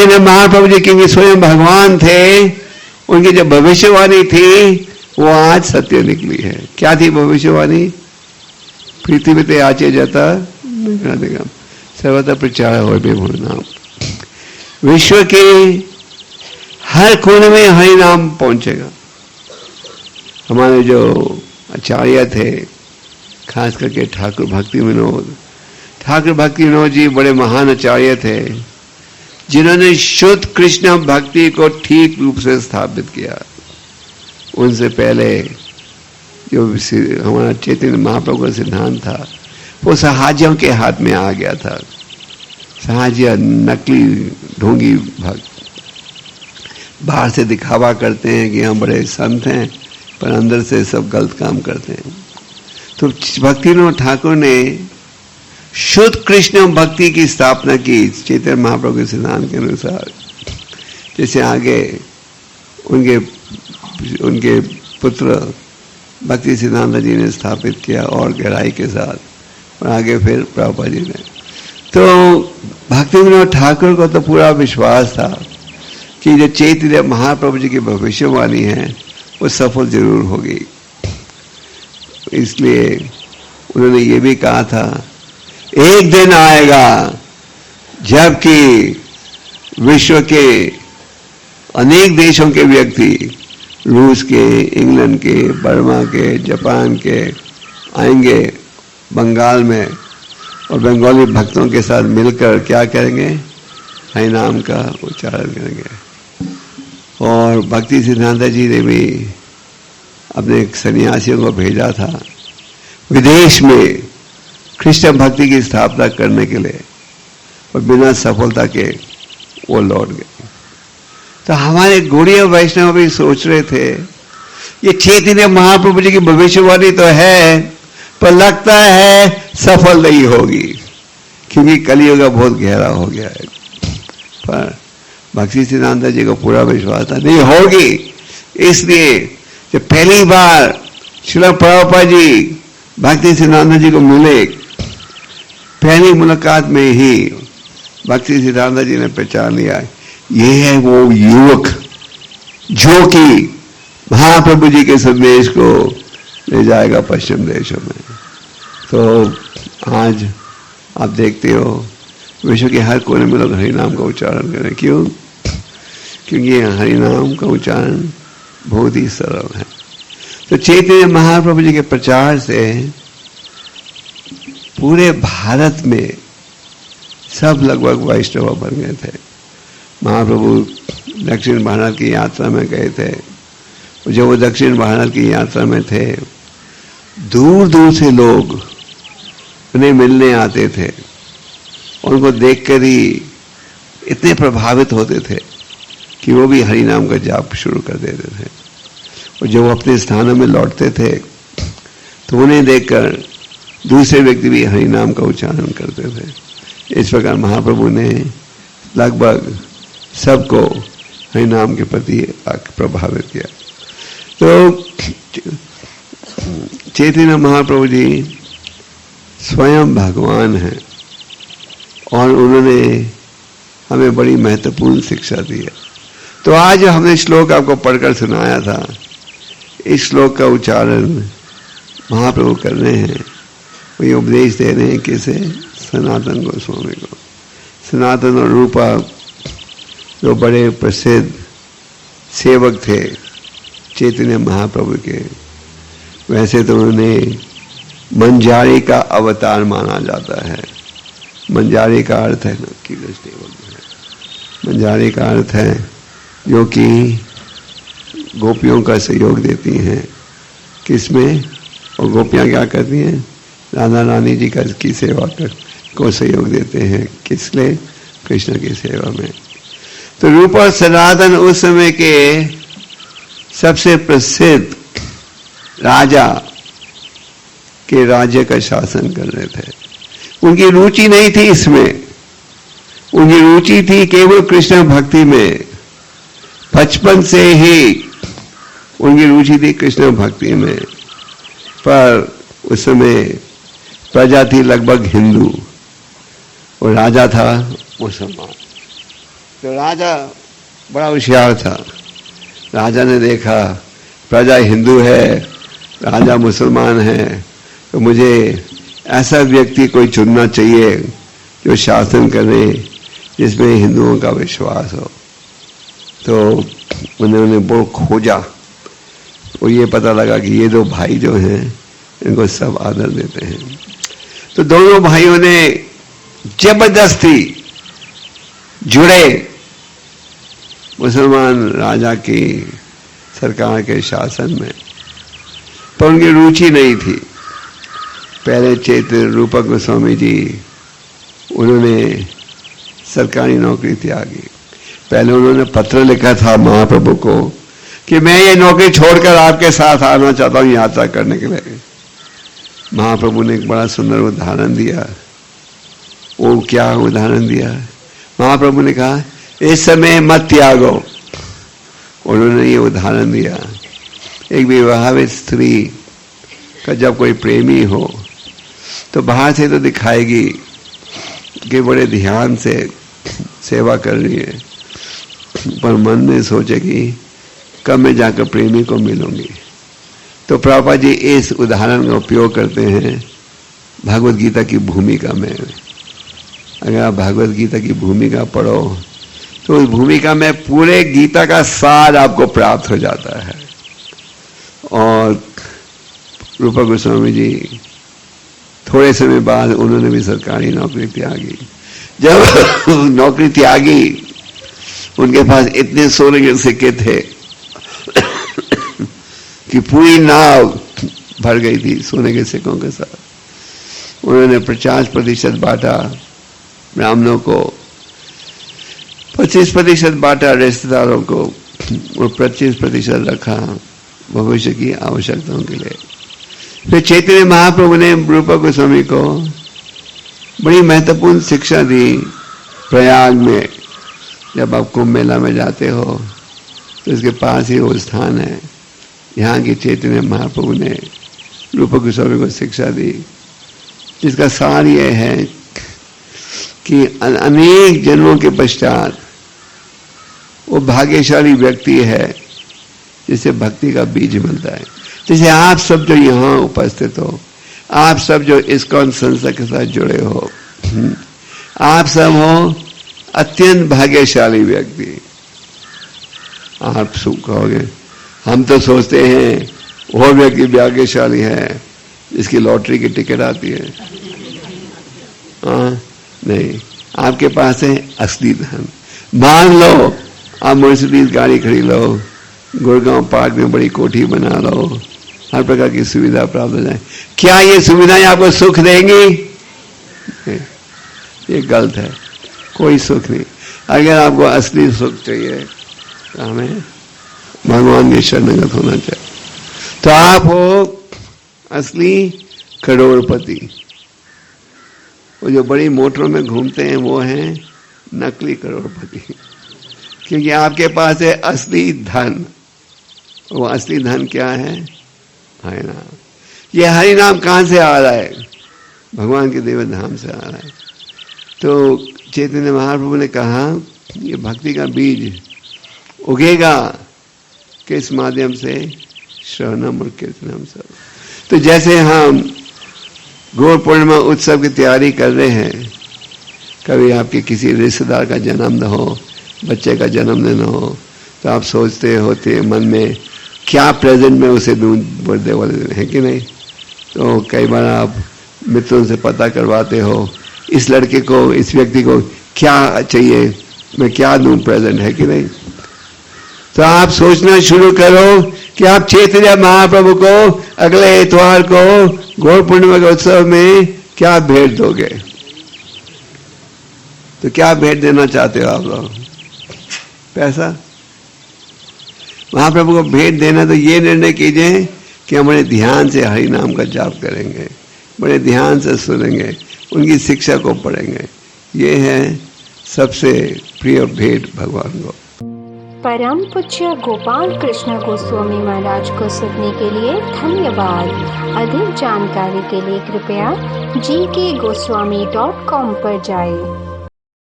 चैतन्य महाप्रभु जी क्योंकि स्वयं भगवान थे, उनकी जो भविष्यवाणी थी वो आज सत्य निकली है। क्या थी भविष्यवाणी? पृथ्वी पे आचे जाता सर्वत्र प्रचार हो नाम। विश्व के हर कोने में हरि नाम पहुंचेगा। हमारे जो आचार्य थे, खास करके ठाकुर भक्ति विनोद जी बड़े महान आचार्य थे, जिन्होंने शुद्ध कृष्ण भक्ति को ठीक रूप से स्थापित किया। उनसे पहले जो हमारा चैतन्य महाप्रभु का सिद्धांत था वो सहाजियों के हाथ में आ गया था। सहाजिया नकली ढोंगी भक्त, बाहर से दिखावा करते हैं कि हम बड़े संत हैं, पर अंदर से सब गलत काम करते हैं। तो भक्तिविनोद ठाकुर ने शुद्ध कृष्ण भक्ति की स्थापना की चैतन्य महाप्रभु के सिद्धांत के अनुसार। जैसे आगे उनके पुत्र भक्ति सिद्धांत जी ने स्थापित किया और गहराई के साथ, और आगे फिर प्रभुपाद जी ने। तो भक्तिविनोद ठाकुर को तो पूरा विश्वास था कि जो चैतन्य महाप्रभु जी की भविष्यवाणी है वो सफल जरूर होगी। इसलिए उन्होंने ये भी कहा था, एक दिन आएगा जबकि विश्व के अनेक देशों के व्यक्ति, रूस के, इंग्लैंड के, बर्मा के, जापान के आएंगे बंगाल में, और बंगाली भक्तों के साथ मिलकर क्या करेंगे? हरि नाम का उच्चारण करेंगे। और भक्ति सिद्धांत जी ने भी अपने सन्यासियों को भेजा था विदेश में कृष्ण भक्ति की स्थापना करने के लिए, और बिना सफलता के वो लौट गए। तो हमारे गौड़ीय वैष्णव भी सोच रहे थे ये चैतन्य महाप्रभु जी की भविष्यवाणी तो है, पर लगता है सफल नहीं होगी, क्योंकि कलियुग बहुत गहरा हो गया है। पर भक्ति सिद्धांत जी को पूरा विश्वास था नहीं होगी। इसलिए जब पहली बार श्रील प्रभुपाद जी भक्ति सिद्धांत जी को मिले, पहली मुलाकात में ही भक्ति सिद्धांत जी ने पहचान लिया ये है वो युवक जो कि महाप्रभु जी के संदेश को ले जाएगा पश्चिम देशों में। तो आज आप देखते हो विश्व के हर कोने में लोग हरि नाम का उच्चारण करें। क्यों? क्योंकि हरि नाम का उच्चारण बहुत ही सरल है। तो चैतन्य महाप्रभु जी के प्रचार से पूरे भारत में सब लगभग वैष्णव बन गए थे। महाप्रभु दक्षिण भारत की यात्रा में गए थे। जब वो दक्षिण भारत की यात्रा में थे, दूर दूर से लोग उन्हें मिलने आते थे, उनको देखकर ही इतने प्रभावित होते थे कि वो भी हरि नाम का जाप शुरू कर देते थे। और जब वो अपने स्थानों में लौटते थे तो उन्हें देखकर दूसरे व्यक्ति भी हरि नाम का उच्चारण करते थे। इस प्रकार महाप्रभु ने लगभग सबको हरि नाम के प्रति प्रभावित किया। तो चैतन्य महाप्रभु जी स्वयं भगवान हैं और उन्होंने हमें बड़ी महत्वपूर्ण शिक्षा दी है। तो आज हमने श्लोक आपको पढ़कर सुनाया था। इस श्लोक का उच्चारण महाप्रभु कर रहे हैं, वही उपदेश दे रहे हैं किसे? सनातन गोस्वामी को। सनातन और रूपा जो बड़े प्रसिद्ध सेवक थे चैतन्य महाप्रभु के, वैसे तो उन्हें मंजारी का अवतार माना जाता है। मंजारी का अर्थ है मंजारी का अर्थ है जो कि गोपियों का सहयोग देती हैं। किसमें? और गोपियां क्या करती हैं? राधा रानी जी की सेवा को सहयोग देते हैं। किस लिए? कृष्ण की सेवा में। तो रूप और सनातन उस समय के सबसे प्रसिद्ध राजा के राज्य का शासन कर रहे थे। उनकी रुचि नहीं थी इसमें, उनकी रुचि थी केवल कृष्ण भक्ति में। बचपन से ही उनकी रुचि थी कृष्ण भक्ति में। पर उस समय प्रजा थी लगभग हिंदू और राजा था मुसलमान। तो राजा बड़ा होशियार था। राजा ने देखा प्रजा हिंदू है, राजा मुसलमान है, तो मुझे ऐसा व्यक्ति कोई चुनना चाहिए जो शासन करे, जिसमें हिंदुओं का विश्वास हो। तो उन्होंने बहुत खोजा और ये पता लगा कि ये दो भाई जो हैं इनको सब आदर देते हैं। तो दोनों भाइयों ने जबरदस्ती जुड़े मुसलमान राजा की सरकार के शासन में, पर उनकी रुचि नहीं थी। पहले चैतन्य रूपक गोस्वामी जी उन्होंने सरकारी नौकरी त्यागी। पहले उन्होंने पत्र लिखा था महाप्रभु को कि मैं ये नौकरी छोड़कर आपके साथ आना चाहता हूं यात्रा करने के लिए। महाप्रभु ने एक बड़ा सुंदर उदाहरण दिया। वो क्या उदाहरण दिया? महाप्रभु ने कहा इस समय मत त्यागो। उन्होंने ये उदाहरण दिया, एक विवाहित स्त्री का जब कोई प्रेमी हो तो बाहर से तो दिखाएगी कि बड़े ध्यान से सेवा कर रही है, पर मन में सोचेगी कब मैं जाकर प्रेमी को मिलूंगी। तो प्रभुपाद जी इस उदाहरण का उपयोग करते हैं भगवत गीता की भूमिका में। अगर आप भगवत गीता की भूमिका पढ़ो तो उस भूमिका में पूरे गीता का सार आपको प्राप्त हो जाता है। और रूपक गोस्वामी जी थोड़े समय बाद उन्होंने भी सरकारी नौकरी त्यागी। जब नौकरी त्यागी उनके पास इतने सोने के सिक्के थे कि पूरी नाव भर गई थी सोने के सिक्कों के साथ। उन्होंने 50% बांटा ब्राह्मणों को, 25% बांटा रिश्तेदारों को और 25% रखा भविष्य की आवश्यकताओं के लिए। फिर चैतन्य महाप्रभु ने रूपक गोस्वामी को बड़ी महत्वपूर्ण शिक्षा दी। प्रयाग में जब आप कुंभ मेला में जाते हो तो इसके पास ही वो स्थान है, यहाँ की चैतन्य महाप्रभु ने रूपक गोस्वामी को शिक्षा दी, जिसका सार ये है कि अनेक जन्मों के पश्चात वो भाग्यशाली व्यक्ति है जिसे भक्ति का बीज मिलता है। जैसे आप सब जो यहाँ उपस्थित हो, आप सब जो इस्कॉन संस्था के साथ जुड़े हो, आप सब हो अत्यंत भाग्यशाली व्यक्ति। आप सुख कहोगे हम तो सोचते हैं वो व्यक्ति भाग्यशाली है जिसकी लॉटरी की टिकट आती है। नहीं, आपके पास है असली धन। मान लो आप मर्सिडीज गाड़ी खरीद लो, गुड़गांव पार्क में बड़ी कोठी बना लो, हर प्रकार की सुविधा प्राप्त हो जाए। क्या ये सुविधाएं आपको सुख देंगी? ये गलत है, कोई सुख नहीं। अगर आपको असली सुख चाहिए तो हमें भगवान के शरणगत होना चाहिए। तो आप हो असली करोड़पति। वो जो बड़ी मोटरों में घूमते हैं वो हैं नकली करोड़पति, क्योंकि आपके पास है असली धन। वो असली धन क्या है? हरि नाम। ये हरि नाम कहां से आ रहा है? भगवान के देव धाम से आ रहा है। तो चैतन्य महाप्रभु ने कहा ये भक्ति का बीज उगेगा किस माध्यम से? श्रवणम और कीर्तनम सब। तो जैसे हम गौर पूर्णिमा उत्सव की तैयारी कर रहे हैं, कभी आपके किसी रिश्तेदार का जन्मदिन हो, बच्चे का जन्मदिन हो, तो आप सोचते होते मन में क्या प्रेजेंट में उसे दूं बर्थडे वाले दिन, है कि नहीं? तो कई बार आप मित्रों से पता करवाते हो इस लड़के को, इस व्यक्ति को क्या चाहिए, मैं क्या दूं प्रेजेंट, है कि नहीं? तो आप सोचना शुरू करो कि आप चैतन्य महाप्रभु को अगले इतवार को गौर पूर्णिमा के उत्सव में क्या भेंट दोगे। तो क्या भेंट देना चाहते हो आप लोग? पैसा? महाप्रभु को भेंट देना तो ये निर्णय कीजिए कि हम बड़े ध्यान से हरि नाम का जाप करेंगे, बड़े ध्यान से सुनेंगे, उनकी शिक्षा को पढ़ेंगे। ये है सबसे प्रिय भेंट भगवान को। परम पूज्य गोपाल कृष्ण गोस्वामी महाराज को सुनने के लिए धन्यवाद। अधिक जानकारी के लिए कृपया gkgoswami.com पर जाएं।